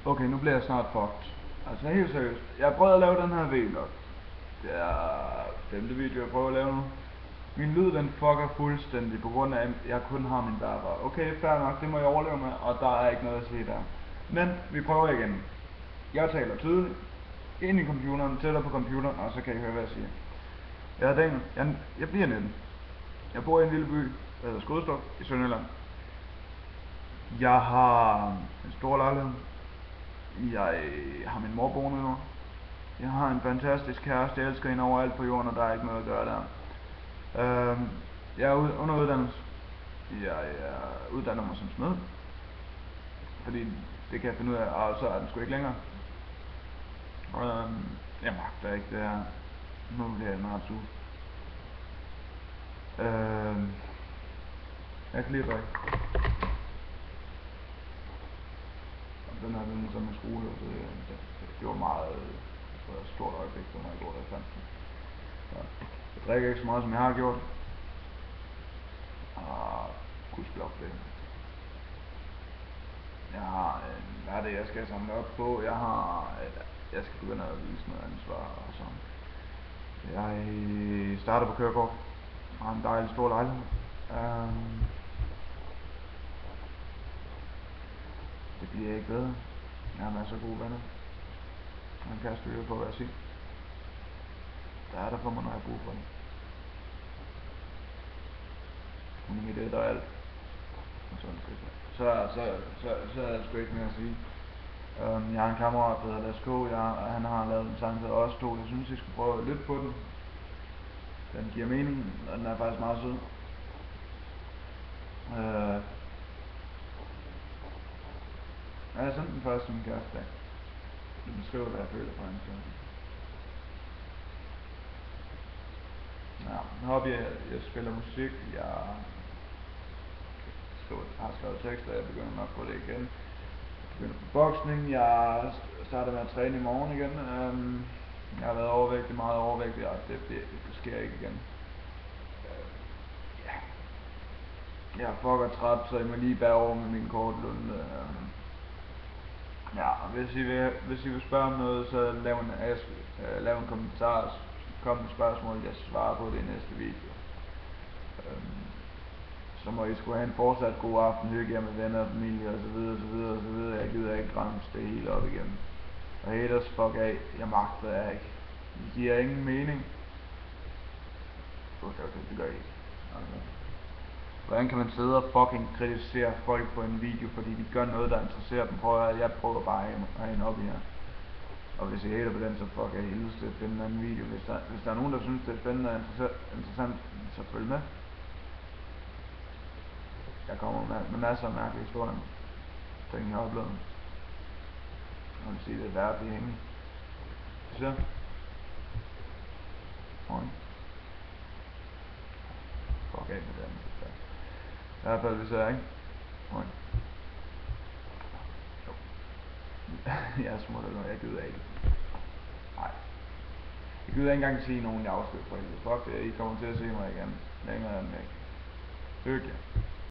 Okay, nu bliver jeg snart fucked. Altså helt seriøst. Jeg prøvede at lave den her vlog. Det er 5. video, jeg prøver at lave nu. Min lyd den fucker fuldstændig på grund af, at jeg kun har min bærbare. Okay, fair nok, det må jeg overleve med, og der er ikke noget at sige der. Men vi prøver igen. Jeg taler tydeligt ind i computeren, tættere på computeren, og så kan I høre, hvad jeg siger. Jeg er Daniel. Jeg bliver 19. Jeg bor i en lille by, der hedder Skodstrup i Sønderjylland. Jeg har en stor lejlighed. Jeg har min mor boende nu. Jeg har en fantastisk kæreste, jeg elsker hende overalt på jorden, og der er ikke noget at gøre der. Jeg er under uddannelse. Jeg uddanner mig som smed. Fordi det kan jeg finde ud af, og så er den sgu ikke længere. Jeg magter ikke det her. Nu bliver jeg meget sur. Jeg kan lige drikke. Den her den som en skrue, det var meget stort øjeblik for mig i går, da jeg fandt den. Jeg drikker ikke så meget, som jeg har gjort. Og gudskelov det. Jeg har hvad er det, jeg skal samle op på? Jeg skal begynde at vise noget ansvar og sådan. Jeg starter på kørekort. Jeg har en dejlig stor lejlighed. Det bliver ikke bedre. Jeg har masser af gode venner. Man kan styre på, hvad jeg siger. Der er der for mig, når jeg har brug for det. Hun er mit et og alt. Og sådan så er der sgu ikke mere at sige. Jeg har en kammerat, der hedder Lasko. Han har lavet en sang til os to. Jeg synes, I skal prøve at lytte på den. Den giver mening, og den er faktisk meget sød. Jeg sendte den først til min kæreste dag. Den beskriver, hvad jeg føler for hende. Ja, hobby, jeg spiller musik. Jeg har skrevet tekster, jeg begynder nok på det igen. Jeg begynder på boksning. Jeg starter med at træne i morgen igen. Jeg har været overvægtig, meget overvægtig, og det sker ikke igen. Jeg er fucker træt, så I må lige bære over med min kortlunde. Ja, hvis I vil spørge om noget, så lav en kommentar, kom med spørgsmål, jeg svarer på det i næste video. Så må I sgu have en fortsat god aften, hygge jer med venner og familie og så videre. Jeg gider ikke ramse det hele op igen. Og haters, fuck af, jeg magter jer ikke. Det giver ingen mening. Okay, det gør I ikke. Okay. Hvordan kan man sidde og fucking kritisere folk på en video, fordi de gør noget, der interesserer dem? Jeg prøver bare at have en op i her. Og hvis I hater på den, så fuck af helvede til at finde en anden video. Hvis der er nogen, der synes, det er spændende og interessant, så følg med. Jeg kommer med masser af mærkelige historier. Ting jeg har oplevet. Jeg vil sige, det er værd at blive hængende. Så. Fuck af med den. I hvert fald, hvis jeg ikke. Jeg er smutter, når jeg gider ikke. Nej. Jeg gider ikke engang sige nogen, jeg afskriver på helvede. Fuck det, I kommer til at se mig igen. Længere end væk. Hygge jer.